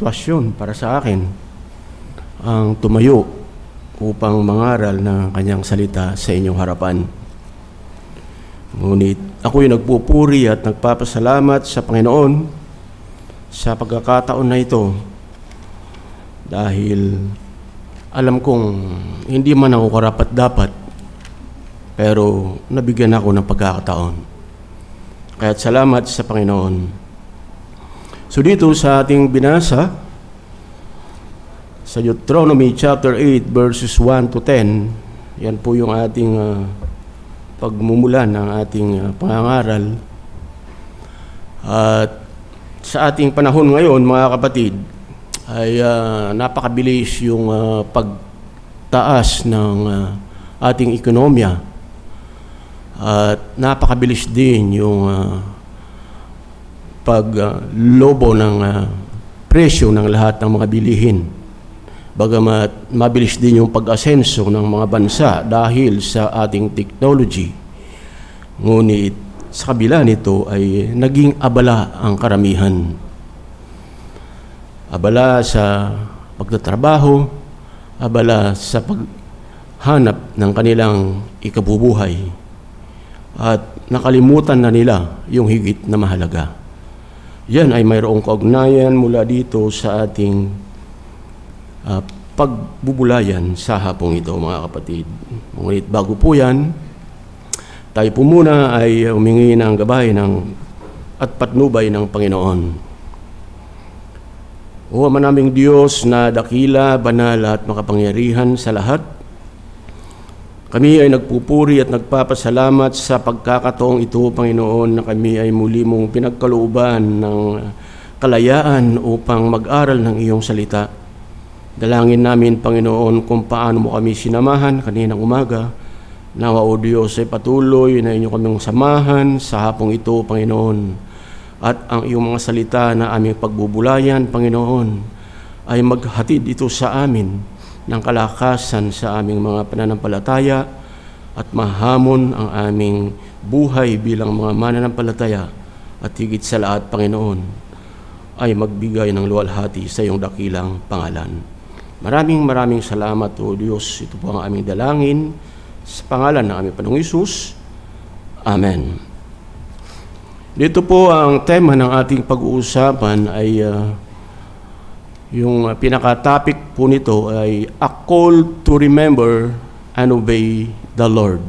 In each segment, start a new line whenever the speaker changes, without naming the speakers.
sitwasyon para sa akin ang tumayo upang mangaral ng kanyang salita sa inyong harapan. Ngunit ako'y nagpupuri at nagpapasalamat sa Panginoon sa pagkakataon na ito dahil alam kong hindi man ako karapat-dapat pero nabigyan ako ng pagkakataon. Kaya't salamat sa Panginoon. So dito sa ating binasa, sa Deuteronomy chapter 8 verses 1 to 10, yan po yung ating pagmumulan ng ating pangangaral. At sa ating panahon ngayon, mga kapatid, ay napakabilis yung pagtaas ng ating ekonomiya. At napakabilis din yung paglobo ng presyo ng lahat ng mga bilihin. Bagamat mabilis din yung pag-asenso ng mga bansa dahil sa ating technology. Ngunit sa kabila nito ay naging abala ang karamihan. Abala sa pagtatrabaho, abala sa paghanap ng kanilang ikabubuhay. At nakalimutan na nila yung higit na mahalaga. Yan ay mayroong kaugnayan mula dito sa ating pagbubulayan sa hapong ito, mga kapatid. Ngunit bago po yan, tayo po muna ay humingi ng gabay at patnubay ng Panginoon. O Ama naming Diyos na dakila, banal at makapangyarihan sa lahat, kami ay nagpupuri at nagpapasalamat sa pagkakataong ito, Panginoon, na kami ay muli mong pinagkalooban ng kalayaan upang mag-aral ng iyong salita. Dalangin namin, Panginoon, kung paano mo kami sinamahan kaninang umaga. Nawa, O Diyos, ay patuloy na inyo kaming samahan sa hapong ito, Panginoon. At ang iyong mga salita na aming pagbubulayan, Panginoon, ay maghatid ito sa amin ng kalakasan sa aming mga pananampalataya at mahamon ang aming buhay bilang mga mananampalataya at higit sa lahat, Panginoon, ay magbigay ng luwalhati sa iyong dakilang pangalan. Maraming salamat, O Diyos. Ito po ang aming dalangin sa pangalan ng aming Panginoong Hesus. Amen. Dito po ang tema ng ating pag-uusapan ay yung pinaka-topic po nito ay a call to remember and obey the Lord.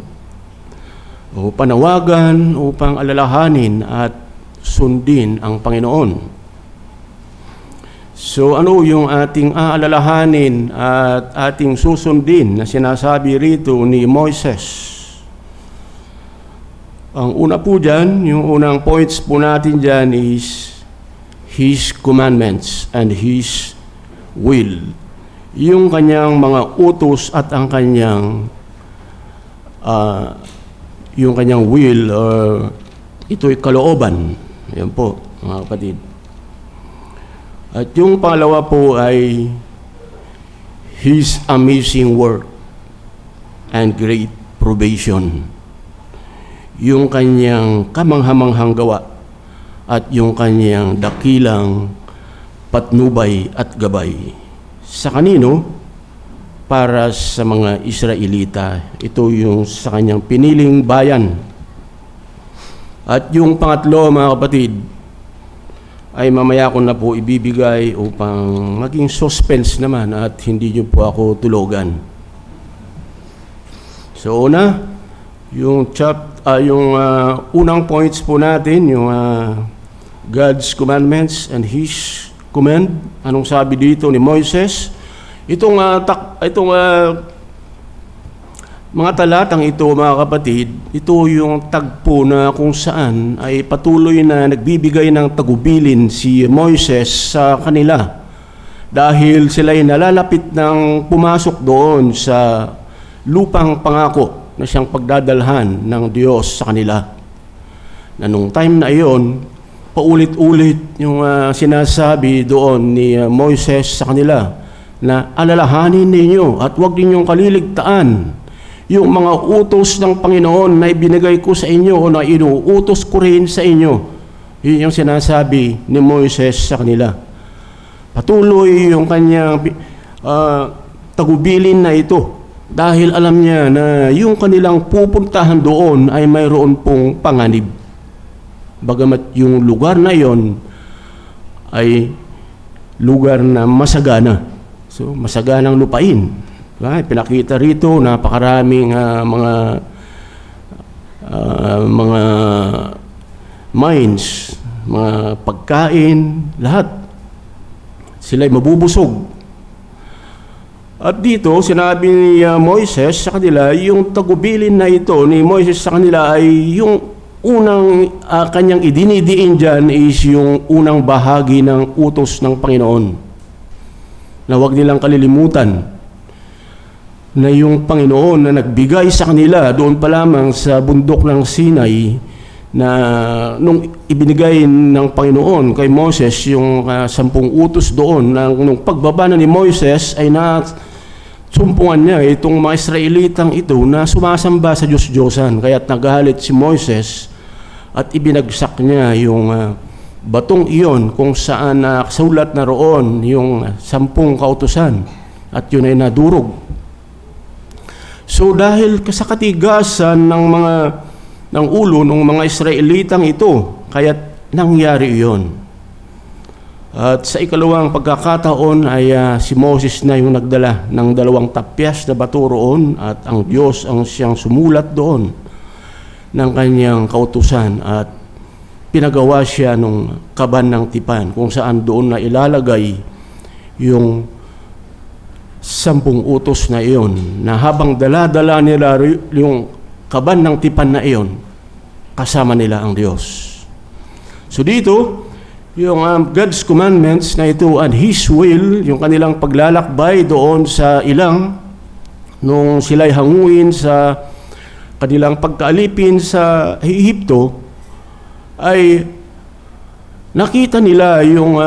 O panawagan upang alalahanin at sundin ang Panginoon. So ano yung ating aalalahanin at ating susundin na sinasabi rito ni Moises? Ang una po dyan, yung unang points po natin dyan is His commandments and His will. Yung kanyang mga utos at ang kanyang yung kanyang will ito'y kalooban. Yan po, mga kapatid. At yung pangalawa po ay His amazing work and great provision. Yung kanyang kamanghamanghang gawa at yung kanyang dakilang patnubay at gabay. Sa kanino? Para sa mga Israelita. Ito yung sa kanyang piniling bayan. At yung pangatlo, mga kapatid, ay mamaya ko na po ibibigay upang maging suspense naman at hindi nyo po ako tulogan. So una, yung unang points po natin, yung God's commandments and His command. Anong sabi dito ni Moises? Itong mga talatang ito, mga kapatid, ito yung tagpo na kung saan ay patuloy na nagbibigay ng tagubilin si Moises sa kanila. Dahil sila ay nalalapit ng pumasok doon sa lupang pangako na siyang pagdadalhan ng Diyos sa kanila. Na nung time na iyon, paulit-ulit yung sinasabi doon ni Moises sa kanila na alalahanin ninyo at huwag ninyong kaliligtaan yung mga utos ng Panginoon na ibinigay ko sa inyo o na inuutos ko rin sa inyo. Yun yung sinasabi ni Moises sa kanila. Patuloy yung kanyang tagubilin na ito dahil alam niya na yung kanilang pupuntahan doon ay mayroon pong panganib. Bagamat yung lugar na yon ay lugar na masagana. So, masaganang lupain. Pinakita rito napakaraming mga mines, mga pagkain, lahat. Sila'y mabubusog. At dito, sinabi ni Moises sa kanila, yung tagubilin na ito ni Moises sa kanila ay yung unang kanyang idinidiin dyan is yung unang bahagi ng utos ng Panginoon. Na huwag nilang kalilimutan na yung Panginoon na nagbigay sa kanila doon pa lamang sa bundok ng Sinai na nung ibinigay ng Panginoon kay Moses yung 10 utos doon, nung pagbaba na ni Moises ay sumpungan niya itong mga Israelitang ito na sumasamba sa Diyos-Diyosan. Kaya't nagalit si Moises at ibinagsak niya yung batong iyon kung saan nakasulat na roon yung 10 kautusan at yun ay nadurog. So dahil sa katigasan ng ulo ng mga Israelitang ito, kaya't nangyari iyon. At sa ikalawang pagkakataon ay si Moses na yung nagdala ng 2 tapyas na bato roon at ang Diyos ang siyang sumulat doon ng kanyang kautusan at pinagawa siya nung kaban ng tipan kung saan doon na ilalagay yung 10 utos na iyon na habang dala-dala nila yung kaban ng tipan na iyon, kasama nila ang Diyos. So dito, yung God's commandments na ito and His will, yung kanilang paglalakbay doon sa ilang, nung sila'y hanguin sa kanilang pagkaalipin sa Ehipto, ay nakita nila yung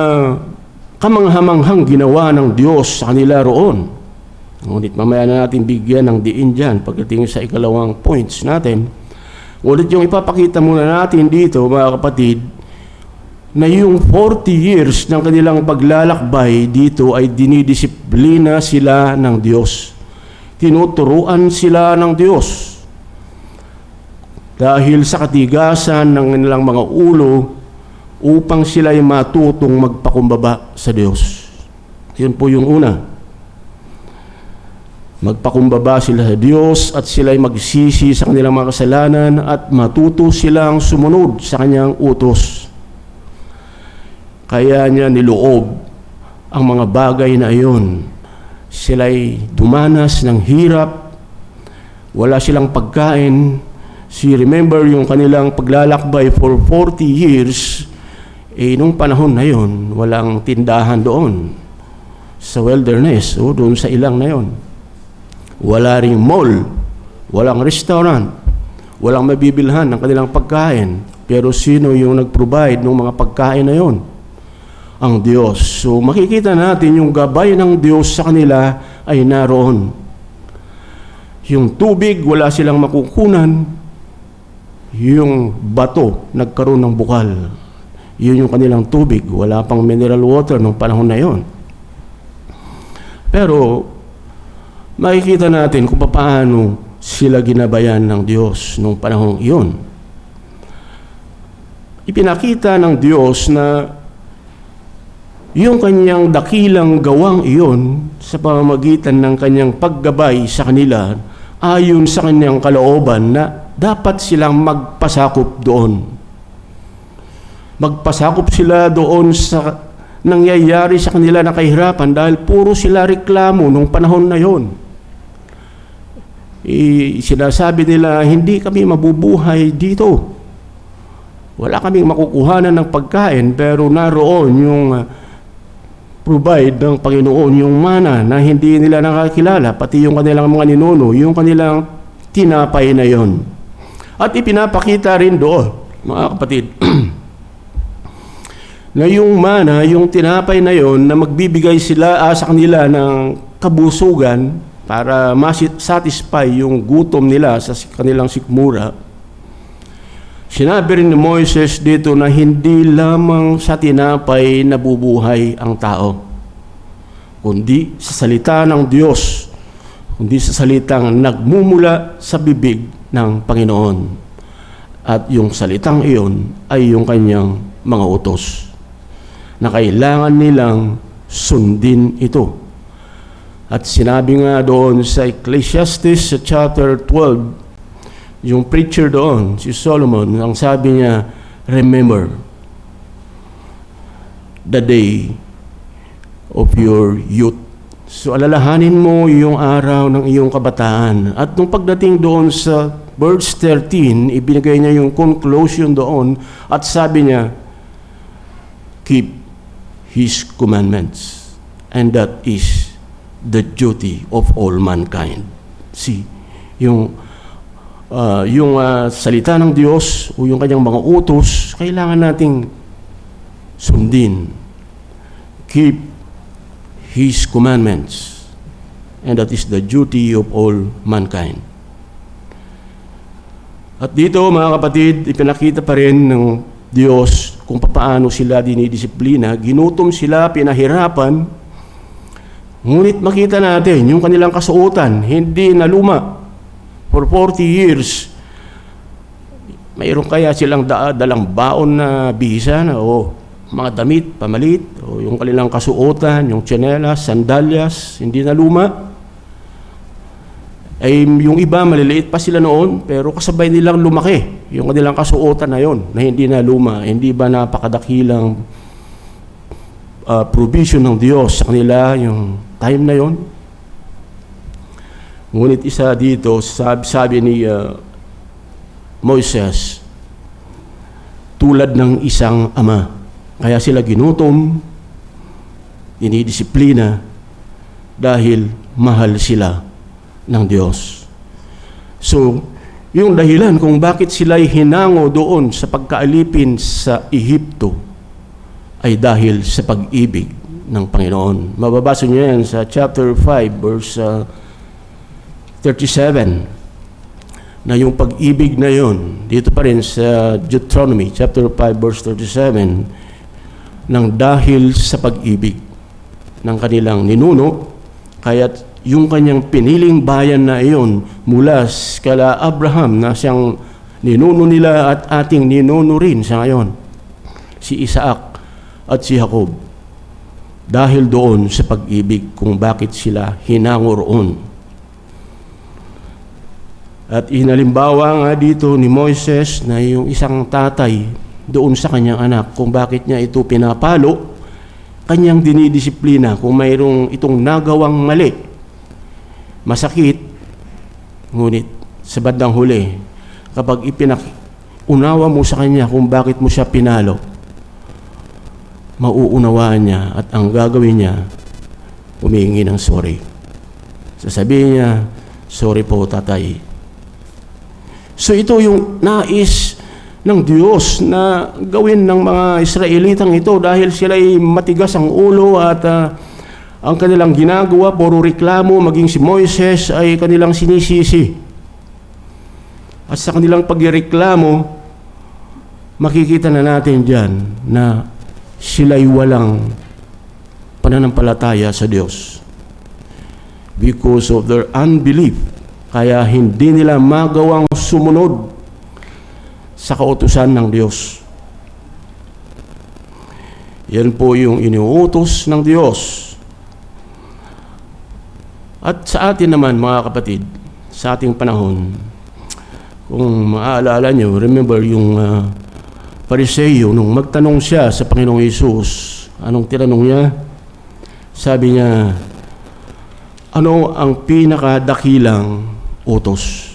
kamanghamanghang ginawa ng Diyos sa kanila roon. Ngunit mamaya na natin bigyan ng diin dyan pagdating sa ikalawang points natin. Ngunit yung ipapakita muna natin dito, mga kapatid, na yung 40 years ng kanilang paglalakbay dito ay dinidisiplina sila ng Diyos. Tinuturuan sila ng Diyos. Dahil sa katigasan ng kanilang mga ulo upang sila ay matutong magpakumbaba sa Diyos. Yun po yung una. Magpakumbaba sila sa Diyos at sila ay magsisi sa kanilang mga kasalanan at matuto silang sumunod sa kanyang utos. Kaya niya niloob ang mga bagay na iyon. Sila'y dumanas ng hirap, wala silang pagkain. Remember yung kanilang paglalakbay for 40 years, nung panahon na yon, walang tindahan doon sa wilderness, doon sa ilang na yon. Wala ring mall, walang restaurant, walang mabibilhan ng kanilang pagkain. Pero sino yung nag-provide ng mga pagkain na yon? Ang Diyos. So makikita natin yung gabay ng Diyos sa kanila ay naroon. Yung tubig, wala silang makukunan. Yung bato, nagkaroon ng bukal. Yun yung kanilang tubig. Wala pang mineral water nung panahon na yon. Pero makikita natin kung paano sila ginabayan ng Diyos nung panahon iyon. Ipinakita ng Diyos na yung kanyang dakilang gawang iyon sa pamamagitan ng kanyang paggabay sa kanila ayon sa kanyang kalooban na dapat silang magpasakop doon. Magpasakop sila doon sa nangyayari sa kanila na kahirapan dahil puro sila reklamo nung panahon na yon. Sinasabi nila, hindi kami mabubuhay dito. Wala kaming makukuhanan ng pagkain pero naroon yung provide ng Panginoon yung mana na hindi nila nakakilala, pati yung kanilang mga ninuno, yung kanilang tinapay na yon. At ipinapakita rin doon, mga kapatid, na yung mana, yung tinapay na yon, na magbibigay sila sa kanila ng kabusugan para satisfy yung gutom nila sa kanilang sikmura. Sinabi rin ni Moises dito na hindi lamang sa tinapay nabubuhay ang tao. kundi sa salita ng Diyos, kundi sa salitang nagmumula sa bibig ng Panginoon. At yung salitang iyon ay yung kanyang mga utos, na kailangan nilang sundin ito. At sinabi nga doon sa Ecclesiastes sa chapter 12, yung preacher doon, si Solomon, ang sabi niya, remember the day of your youth. So alalahanin mo yung araw ng iyong kabataan. At nung pagdating doon sa verse 13, ibinigay niya yung conclusion doon at sabi niya, keep His commandments, and that is the duty of all mankind. See, yung salita ng Diyos o yung kanyang mga utos, kailangan nating sundin. Keep His commandments, and that is the duty of all mankind. At dito, mga kapatid, ipinakita pa rin ng Diyos kung paano sila dinidisiplina. Ginutom sila, pinahirapan, ngunit makita natin yung kanilang kasuotan, hindi na luma. For 40 years, mayroon kaya silang dalang baon na bisa na mga damit, pamalit, o yung kanilang kasuotan, yung tsinelas, sandalyas, hindi na luma. Ay yung iba, maliliit pa sila noon, pero kasabay nilang lumaki yung kanilang kasuotan na yon, na hindi na luma. Hindi ba napakadakilang provision ng Diyos sa kanila yung time na yon? Ngunit isa dito, sabi ni Moises, tulad ng isang ama. Kaya sila ginutom, dinidisiplina, dahil mahal sila ng Diyos. So, yung dahilan kung bakit sila'y hinango doon sa pagkaalipin sa Ehipto ay dahil sa pag-ibig ng Panginoon. Mababasa niyo yan sa chapter 5, verse 37, na yung pag-ibig na yon, dito pa rin sa Deuteronomy, chapter 5, verse 37, nang dahil sa pag-ibig ng kanilang ninuno, kaya't yung kanyang piniling bayan na iyon mula kala Abraham na siyang ninuno nila at ating ninuno rin sa ngayon, si Isaac at si Jacob, dahil doon sa pag-ibig kung bakit sila hinango roon. At inalimbawa nga dito ni Moises na yung isang tatay doon sa kanyang anak kung bakit niya ito pinapalo, kanyang dinidisiplina kung mayroong itong nagawang mali. Masakit, ngunit sa bandang huli, kapag unawa mo sa kanya kung bakit mo siya pinalo, mauunawaan niya at ang gagawin niya, humihingi ng sorry. Sasabihin niya, sorry po tatay. So ito yung nais ng Diyos na gawin ng mga Israelitang ito dahil sila'y matigas ang ulo at ang kanilang ginagawa, puro reklamo, maging si Moises ay kanilang sinisisi. At sa kanilang pagreklamo, makikita na natin dyan na sila'y walang pananampalataya sa Diyos. Because of their unbelief, kaya hindi nila magawang sumunod sa kautusan ng Diyos. Yan po yung iniuutos ng Diyos. At sa atin naman, mga kapatid, sa ating panahon, kung maaalala nyo, remember yung Pariseo, nung magtanong siya sa Panginoong Hesus, anong tinanong niya? Sabi niya, ano ang pinakadakilang utos?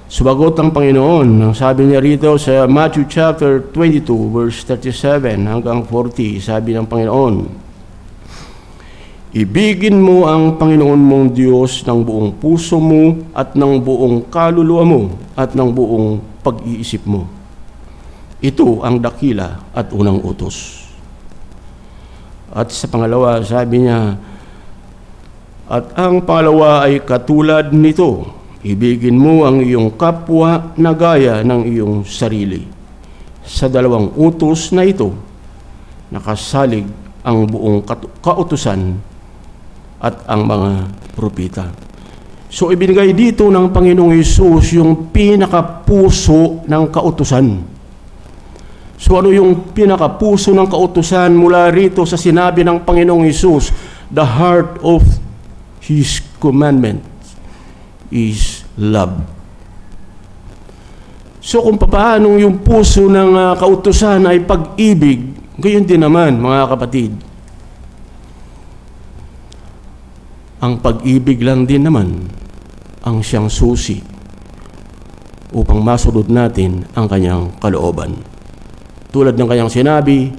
Sumagot ang Panginoon, sabi niya rito sa Matthew chapter 22, verse 37 hanggang 40, sabi ng Panginoon, ibigin mo ang Panginoon mong Diyos ng buong puso mo at ng buong kaluluwa mo at ng buong pag-iisip mo. Ito ang dakila at unang utos. At sa pangalawa, sabi niya, at ang pangalawa ay katulad nito, ibigin mo ang iyong kapwa na gaya ng iyong sarili. Sa dalawang utos na ito, nakasalig ang buong kautusan at ang mga propeta. So ibinigay dito ng Panginoong Hesus yung pinakapuso ng kautusan. So ano yung pinakapuso ng kautusan mula rito sa sinabi ng Panginoong Hesus? The heart of His commandment is love. So kung paano yung puso ng kautusan ay pag-ibig, gayon din naman mga kapatid. Ang pag-ibig lang din naman ang siyang susi upang masunod natin ang kanyang kalooban. Tulad ng kanyang sinabi,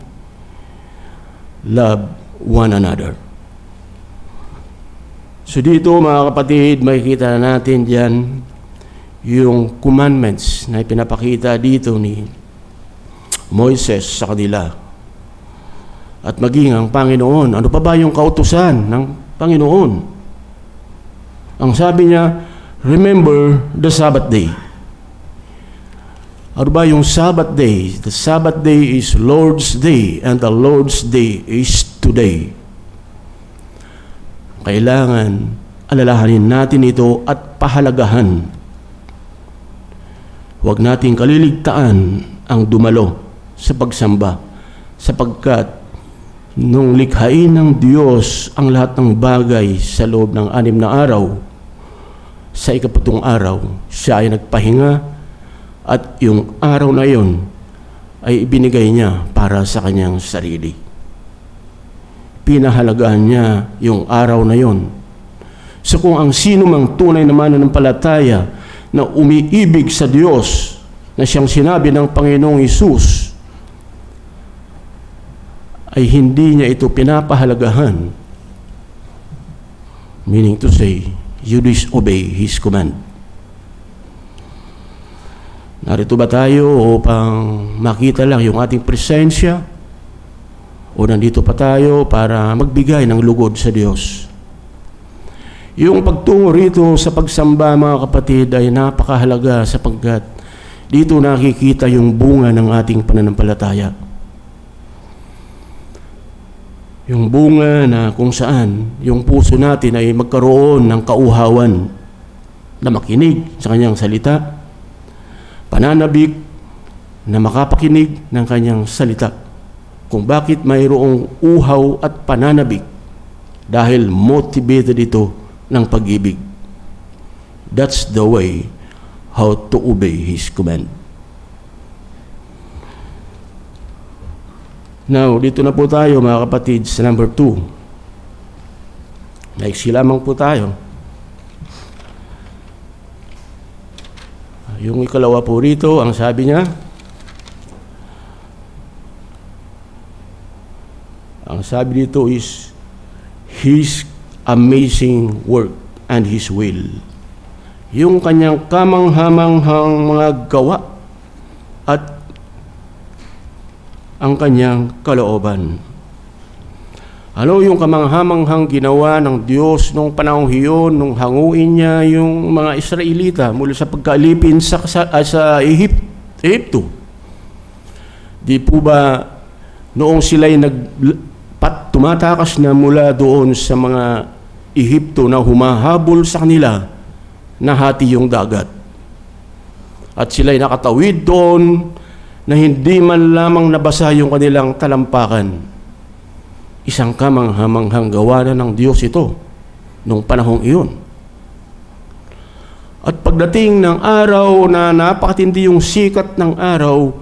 love one another. So dito mga kapatid, makikita natin diyan yung commandments na ipinapakita dito ni Moises sa kanila. At maging ang Panginoon, ano pa ba yung kautusan ng Panginoon? Ang sabi niya, remember the Sabbath day. Ano ba yung Sabbath day? The Sabbath day is Lord's day, and the Lord's day is today. Kailangan alalahanin natin ito at pahalagahan. Huwag nating kaliligtaan ang dumalo sa pagsamba, sapagkat nung likhain ng Diyos ang lahat ng bagay sa loob ng 6 na araw, sa 7 araw, siya ay nagpahinga at yung araw na yon ay ibinigay niya para sa kanyang sarili. Pinahalagahan niya yung araw na yon. So kung ang sino mang tunay na mananampalataya na umiibig sa Diyos na siyang sinabi ng Panginoong Hesus, ay hindi niya ito pinapahalagahan. Meaning to say, you disobey His command. Narito ba tayo upang makita lang yung ating presensya? O nandito pa tayo para magbigay ng lugod sa Diyos? Yung pagtungo rito sa pagsamba, mga kapatid, ay napakahalaga sapagkat dito nakikita yung bunga ng ating pananampalataya. Yung bunga na kung saan yung puso natin ay magkaroon ng kauhawan na makinig sa kanyang salita, pananabik na makapakinig ng kanyang salita. Kung bakit mayroong uhaw at pananabik? Dahil motivated ito ng pag-ibig. That's the way how to obey His command. Now, dito na po tayo mga kapatid sa number 2. Naiksi lamang po tayo. Yung ikalawa po rito, ang sabi niya, ang sabi dito is His amazing work and His will. Yung kanyang kamanghamanghang mga gawa at ang kanyang kalooban. Ano yung kamanghamanghang ginawa ng Diyos nung panahong iyon, nung hanguin niya yung mga Israelita mula sa pagkalipin sa Ehipto? Di po ba noong sila'y tumatakas na mula doon sa mga Ehipto na humahabol sa kanila, nahati yung dagat. At sila'y nakatawid doon na hindi man lamang nabasa yung kanilang talampakan. Isang kamanghamanghang gawa na ng Diyos ito nung panahong iyon. At pagdating ng araw na napakatindi yung sikat ng araw,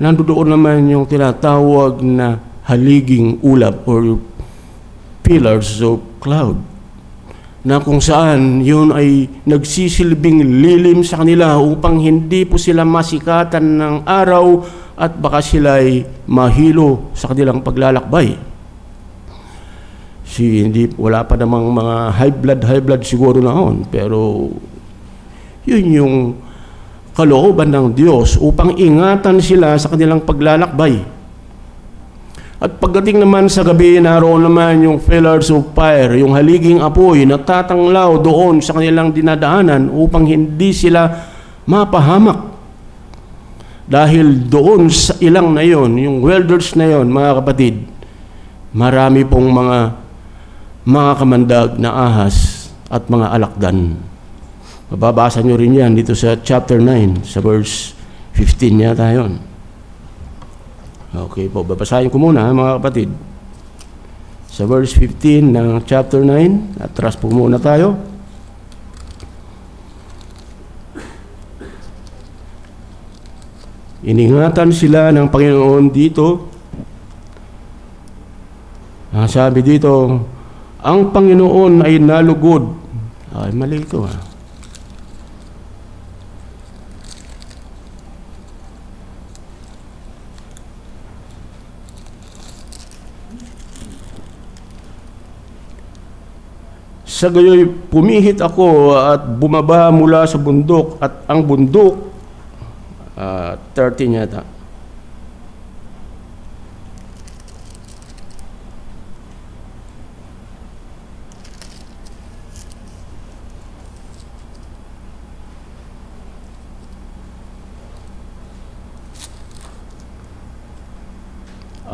nandoon naman yung tinatawag na haliging ulap or pillars of cloud, na kung saan yun ay nagsisilbing lilim sa kanila upang hindi po sila masikatan ng araw at baka sila ay mahilo sa kanilang paglalakbay. Wala pa namang mga high blood siguro noon, pero yun yung kalooban ng Diyos upang ingatan sila sa kanilang paglalakbay. At pagdating naman sa gabi, naroon naman yung pillars of fire, yung haliging apoy na tatanglaw doon sa kanilang dinadaanan upang hindi sila mapahamak. Dahil doon sa ilang na yon, yung welders na yon, mga kapatid, marami pong mga kamandag na ahas at mga alakdan. Mababasa nyo rin yan dito sa chapter 9, sa verse 15 yata yun. Okay po, babasahin ko muna mga kapatid. Sa verse 15 ng chapter 9, atras po muna tayo. Iningatan sila ng Panginoon dito. Sabi dito, ang Panginoon ay nalugod. Ay, mali ito Sa gayoy, pumihit ako at bumaba mula sa bundok at ang bundok, 13 yata.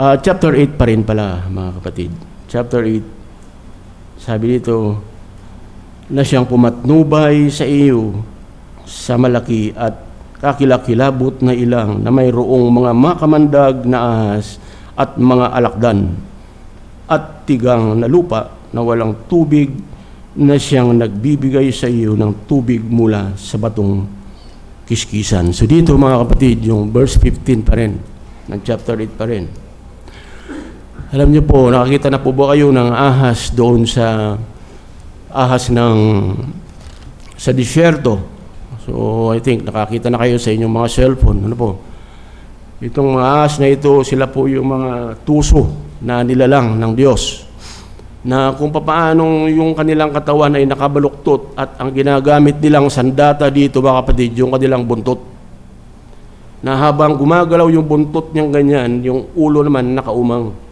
Chapter 8 pa rin pala, mga kapatid. Chapter 8, sabi dito, na siyang pumatnubay sa iyo sa malaki at kakilakilabot na ilang na mayroong mga makamandag na ahas at mga alakdan at tigang na lupa na walang tubig na siyang nagbibigay sa iyo ng tubig mula sa batong kiskisan. So dito mga kapatid, yung verse 15 pa rin, ng chapter 8 pa rin. Alam niyo po, nakakita na po ba kayo ng ahas doon sa sa disyerto? So I think nakakita na kayo sa inyong mga cellphone. Ano po? Itong mga ahas na ito, sila po yung mga tuso na nilalang ng Diyos. Na kung paano yung kanilang katawan ay nakabaluktot at ang ginagamit nilang sandata dito mga kapatid, yung kanilang buntot. Na habang gumagalaw yung buntot niyang ganyan, yung ulo naman nakaumang.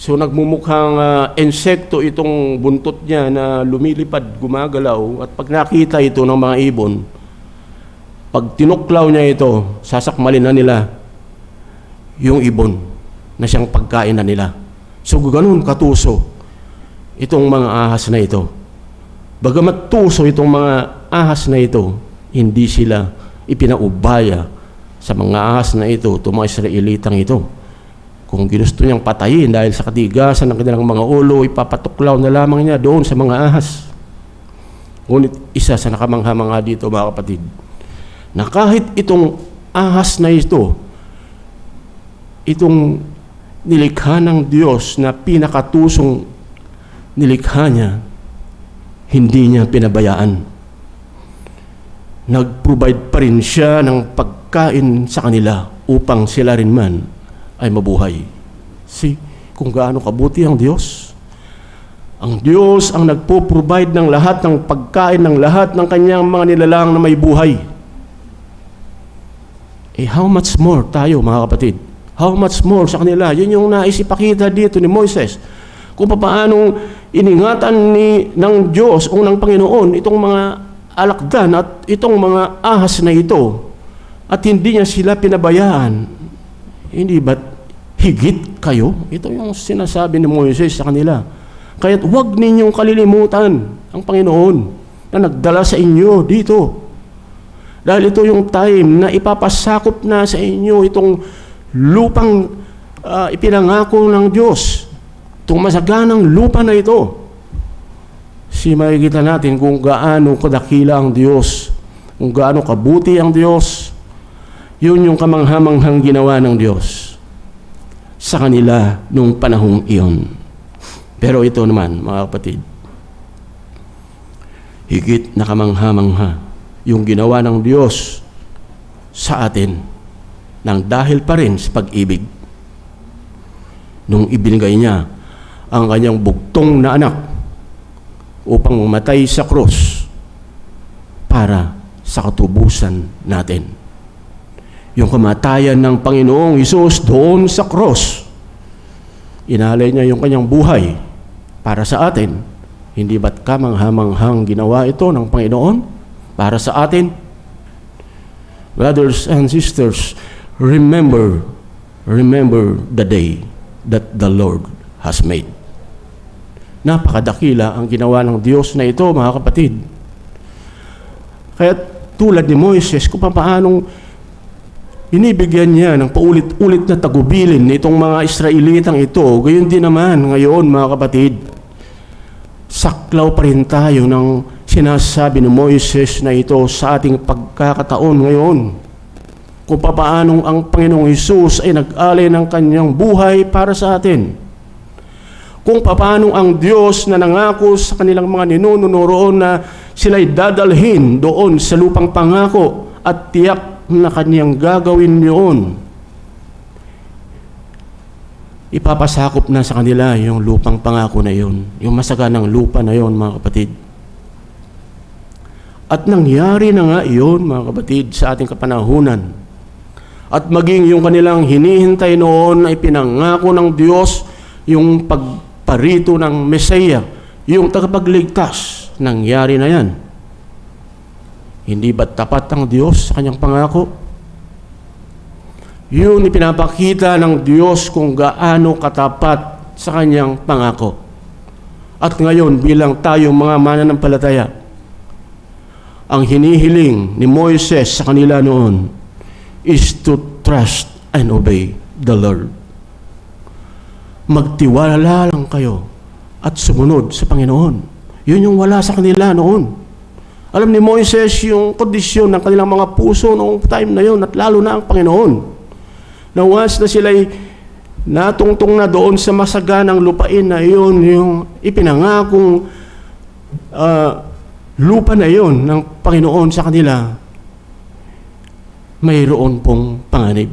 So nagmumukhang insekto itong buntot niya na lumilipad, gumagalaw, at pag nakita ito ng mga ibon, pag tinuklaw niya ito, sasakmalin na nila yung ibon na siyang pagkain na nila. So ganun katuso itong mga ahas na ito. Bagamat tuso itong mga ahas na ito, hindi sila ipinaubaya sa mga ahas na ito, itong mga Israelitang ito. Kung ginusto niyang patayin dahil sa katigasan ng kanilang mga ulo, ipapatuklaw na lamang niya doon sa mga ahas. Ngunit isa sa nakamangha-mangha dito mga kapatid, na kahit itong ahas na ito, itong nilikha ng Diyos na pinakatusong nilikha niya, hindi niya pinabayaan. Nag-provide pa rin siya ng pagkain sa kanila upang sila rin man ay mabuhay. See, kung gaano kabuti ang Diyos. Ang Diyos ang nagpo-provide ng lahat ng pagkain ng lahat ng kanyang mga nilalang na may buhay. How much more tayo mga kapatid? How much more sa kanila? Yun yung naisipakita dito ni Moises. Kung paano iningatan ng Diyos o ng Panginoon itong mga alakdan at itong mga ahas na ito at hindi niya sila pinabayaan. Hindi ba't higit kayo? Ito yung sinasabi ni Moises sa kanila. Kaya't huwag ninyong kalilimutan ang Panginoon na nagdala sa inyo dito. Dahil ito yung time na ipapasakop na sa inyo itong lupang ipinangako ng Diyos. Itong masaganang lupa na ito. Makikita natin kung gaano kadakila ang Diyos, kung gaano kabuti ang Diyos. Yun yung kamanghamanghang ginawa ng Diyos sa kanila nung panahong iyon. Pero ito naman, mga kapatid, higit na kamangha-mangha yung ginawa ng Diyos sa atin nang dahil pa rin sa pag-ibig. Nung ibinigay niya ang kanyang bugtong na anak upang mamatay sa krus para sa katubusan natin. Yung kamatayan ng Panginoong Hesus doon sa cross. Inalay niya yung kanyang buhay para sa atin. Hindi ba't kamangha-manghang ginawa ito ng Panginoon para sa atin? Brothers and sisters, remember the day that the Lord has made. Napakadakila ang ginawa ng Diyos na ito, mga kapatid. Kaya tulad ni Moises, kung paanong binibigyan niya ng paulit-ulit na tagubilin nitong mga Israelitang ito, gayon din naman ngayon, mga kapatid. Saklaw pa rin tayo ng sinasabi ni Moises na ito sa ating pagkakataon ngayon. Kung paanong ang Panginoong Hesus ay nag-alay ng kanyang buhay para sa atin. Kung paano ang Diyos na nangako sa kanilang mga ninuno roon na sila'y dadalhin doon sa lupang pangako at tiyak na kanyang gagawin yun. Ipapasakop na sa kanila yung lupang pangako na yun, yung masaganang lupa na yun, mga kapatid. At nangyari na nga yun, mga kapatid, sa ating kapanahunan. At maging yung kanilang hinihintay noon ay pinangako ng Diyos yung pagparito ng Mesaya, yung tagapagligtas, nangyari na yan. Hindi ba tapat ang Diyos sa kanyang pangako? Yun ipinapakita ng Diyos kung gaano katapat sa kanyang pangako. At ngayon, bilang tayong mga mananampalataya, ang hinihiling ni Moises sa kanila noon is to trust and obey the Lord. Magtiwala lang kayo at sumunod sa Panginoon. Yun yung wala sa kanila noon. Alam ni Moises yung kondisyon ng kanilang mga puso noong time na yun, at lalo na ang Panginoon. Na once na sila'y natungtong na doon sa masaganang lupain na yun, yung ipinangakong lupa na yun ng Panginoon sa kanila, mayroon pong panganib.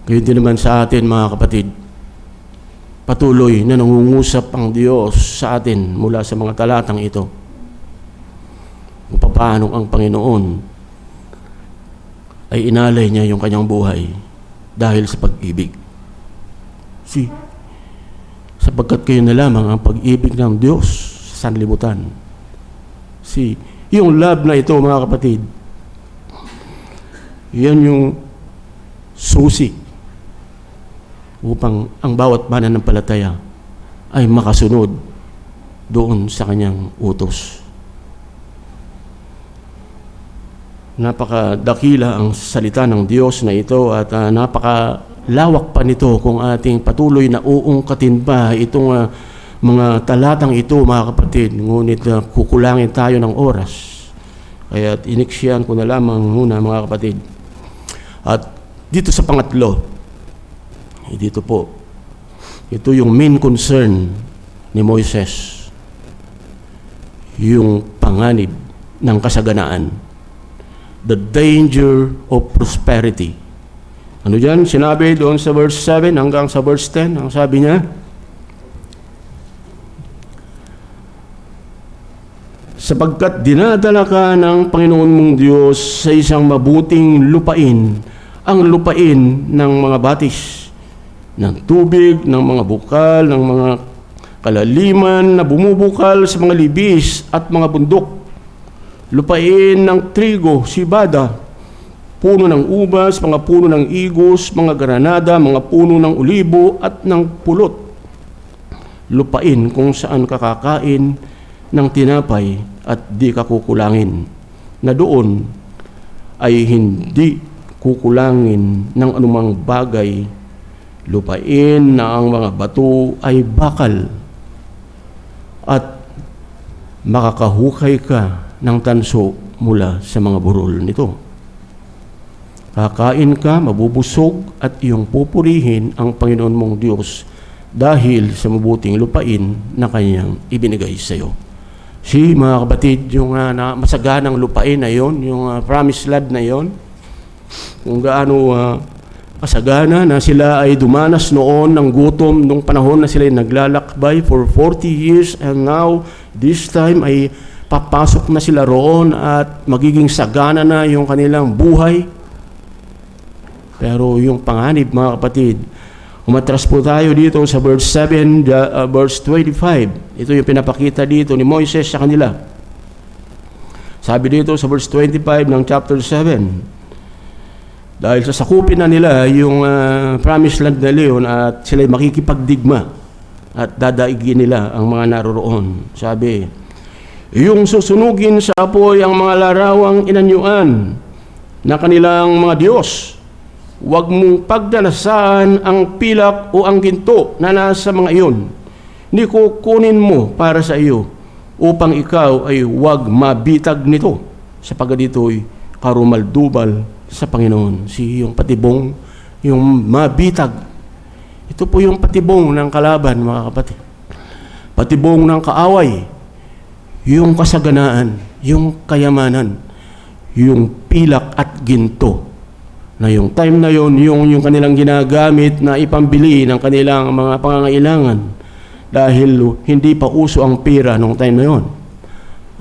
Gayon din naman sa atin, mga kapatid. Patuloy na nangungusap ang Diyos sa atin mula sa mga talatang ito. Kung paano ang Panginoon ay inalay niya yung kanyang buhay dahil sa pag-ibig. Sapagkat kayo na lamang ang pag-ibig ng Diyos sa sanlibutan. Yung love na ito, mga kapatid, yan yung susi upang ang bawat mananampalataya ay makasunod doon sa kanyang utos. Napakadakila ang salita ng Diyos na ito at napakalawak pa nito kung ating patuloy na uungkatin pa itong mga talatang ito, mga kapatid. Ngunit kukulangin tayo ng oras. Kaya iniksyan ko na lamang muna, mga kapatid. At dito sa pangatlo, dito po, ito yung main concern ni Moises, yung panganib ng kasaganaan, the danger of prosperity. Ano dyan? Sinabi doon sa verse 7 hanggang sa verse 10, ang sabi niya, sapagkat dinadala ka ng Panginoon mong Diyos sa isang mabuting lupain, ang lupain ng mga batis, ng tubig, ng mga bukal, ng mga kalaliman na bumubukal sa mga libis at mga bundok, lupain ng trigo, sibada, puno ng ubas, mga puno ng igos, mga granada, mga puno ng olibo at ng pulot, lupain kung saan kakakain ng tinapay at di ka kukulangin, na doon ay hindi kukulangin ng anumang bagay, lupain na ang mga bato ay bakal at makakahukay ka ng tanso mula sa mga burol nito. Kakain ka, mabubusog at iyong pupurihin ang Panginoon mong Diyos dahil sa mabuting lupain na kanyang ibinigay sa iyo. Mga kapatid, yung masaganang lupain na yon, yung promised land na yon, kung gaano kasagana na sila ay dumanas noon ng gutom nung panahon na sila ay naglalakbay for 40 years, and now this time ay papasok na sila roon at magiging sagana na yung kanilang buhay. Pero yung panganib, mga kapatid, umatras po tayo dito sa verse 7, verse 25. Ito yung pinapakita dito ni Moises sa kanila. Sabi dito sa verse 25 ng chapter 7, Dahil sa sakupin na nila yung promised land na Leon at sila'y makikipagdigma at dadaigin nila ang mga naroroon. Sabi, yung susunugin sa apoy ang mga larawang inanyuan na kanilang mga Diyos. Huwag mong pagdalasaan ang pilak o ang ginto na nasa mga iyon. Hindi ko kunin mo para sa iyo upang ikaw ay huwag mabitag nito sapagkat ito'y karumaldubal sa Panginoon. Yung patibong, yung mabitag. Ito po yung patibong ng kalaban, mga kapatid. Patibong ng kaaway. Yung kasaganaan, yung kayamanan, yung pilak at ginto. Na yung time na yon, yung kanilang ginagamit na ipambili ng kanilang mga pangangailangan. Dahil hindi pa uso ang pera nung time na yon.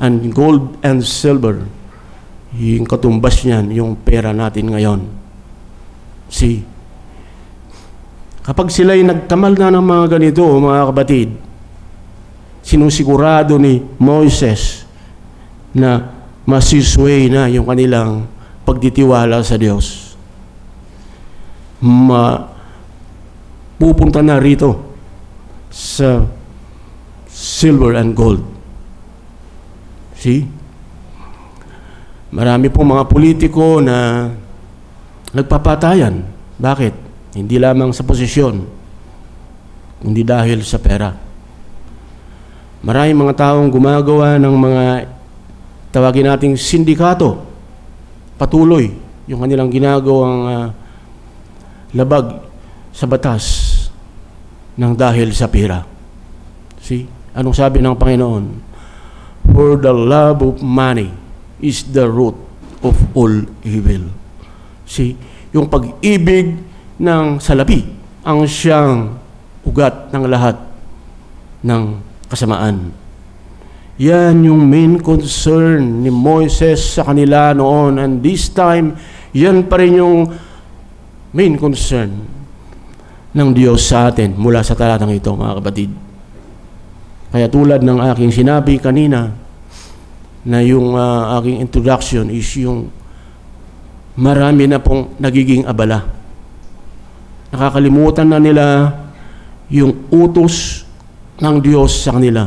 And gold and silver, yung katumbas niyan, yung pera natin ngayon. Kapag sila'y nagtamal na ng mga ganito, mga kapatid, sinusigurado ni Moises na masisway na yung kanilang pagtitiwala sa Diyos. Pupunta na rito sa silver and gold. Marami pong mga politiko na nagpapatayan. Bakit? Hindi lamang sa posisyon, hindi dahil sa pera. Maraming mga taong gumagawa ng mga tawagin nating sindikato. Patuloy yung kanilang ginagawang labag sa batas ng dahil sa pera. Anong sabi ng Panginoon? For the love of money is the root of all evil. Yung pag-ibig ng salapi ang siyang ugat ng lahat ng kasamaan. Yan yung main concern ni Moises sa kanila noon, and this time, yan pa rin yung main concern ng Diyos sa atin mula sa talatang ito, mga kapatid. Kaya tulad ng aking sinabi kanina, na yung aking introduction is yung marami na pong nagiging abala. Nakakalimutan na nila yung utos ng Diyos sa kanila.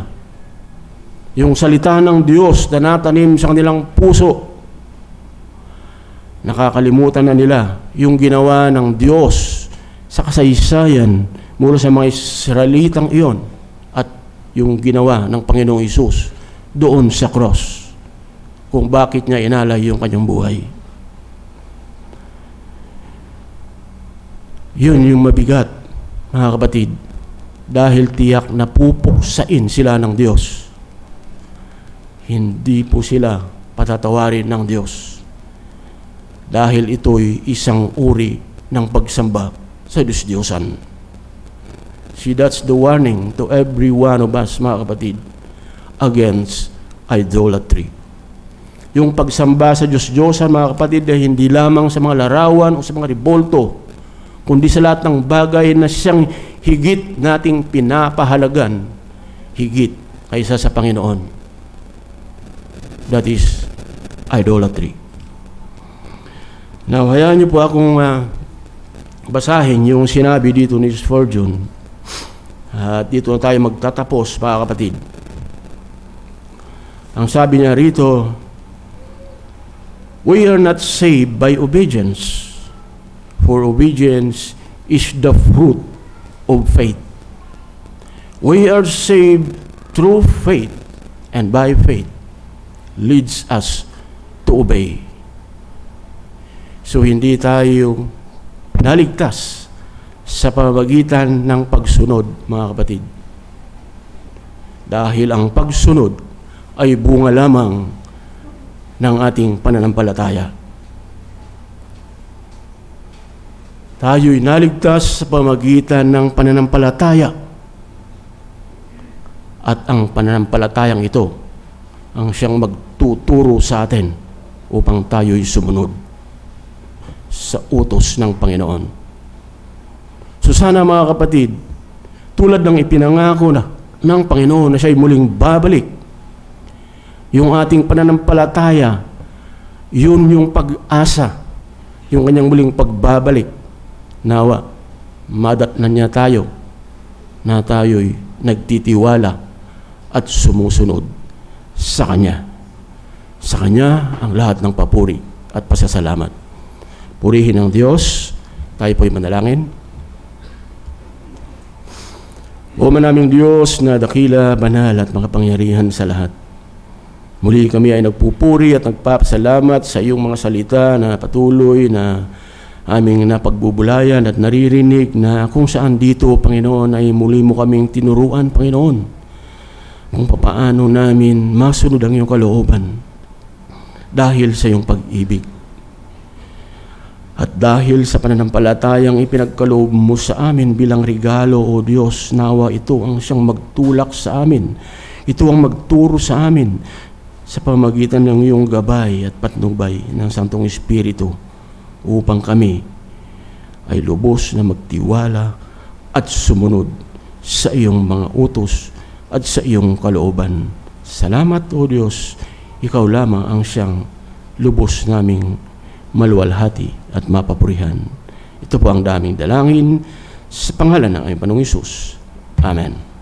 Yung salita ng Diyos na natanim sa kanilang puso. Nakakalimutan na nila yung ginawa ng Diyos sa kasaysayan mula sa mga Israelitang iyon at yung ginawa ng Panginoong Hesus doon sa cross. Kung bakit niya inalay yung kanyang buhay. Yun yung mabigat, mga kapatid, dahil tiyak na pupuksain sila ng Diyos. Hindi po sila patatawarin ng Diyos. Dahil ito'y isang uri ng pagsamba sa Diyos-Diyosan. That's the warning to every one of us, mga kapatid, against idolatry. Yung pagsamba sa Diyos-Diyosan, mga kapatid, ay hindi lamang sa mga larawan o sa mga ribolto, kundi sa lahat ng bagay na siyang higit nating pinapahalagan, higit kaysa sa Panginoon. That is idolatry. Now, hayaan niyo po akong basahin yung sinabi dito ni Spurgeon. At dito na tayo magtatapos, mga kapatid. Ang sabi niya rito, we are not saved by obedience, for obedience is the fruit of faith. We are saved through faith, and by faith leads us to obey. So hindi tayo naligtas sa pamamagitan ng pagsunod, mga kapatid. Dahil ang pagsunod ay bunga lamang ng ating pananampalataya. Tayo'y naligtas sa pamamagitan ng pananampalataya. At ang pananampalatayang ito ang siyang magtuturo sa atin upang tayo'y sumunod sa utos ng Panginoon. So sana, mga kapatid, tulad ng ipinangako na ng Panginoon na siya'y muling babalik, yung ating pananampalataya, yun yung pag-asa, yung kanyang muling pagbabalik. Nawa, madatnan niya tayo na tayo'y nagtitiwala at sumusunod sa Kanya. Sa Kanya ang lahat ng papuri at pasasalamat. Purihin ang Diyos. Tayo po'y manalangin. O manaming Diyos na dakila, banal at makapangyarihan sa lahat. Muli kami ay nagpupuri at nagpapasalamat sa iyong mga salita na patuloy na aming napagbubulayan at naririnig na kung saan dito, Panginoon, ay muli mo kaming tinuruan, Panginoon, kung papaano namin masunod ang iyong kalooban dahil sa iyong pag-ibig. At dahil sa pananampalatayang ipinagkaloob mo sa amin bilang regalo, O Diyos, nawa ito ang siyang magtulak sa amin. Ito ang magturo sa amin sa pamagitan ng iyong gabay at patnubay ng Santong Espiritu upang kami ay lubos na magtiwala at sumunod sa iyong mga utos at sa iyong kalooban. Salamat, O Diyos, ikaw lamang ang siyang lubos naming maluwalhati at mapapurihan. Ito po ang daming dalangin sa pangalan ng aming Panginoong Hesus. Amen.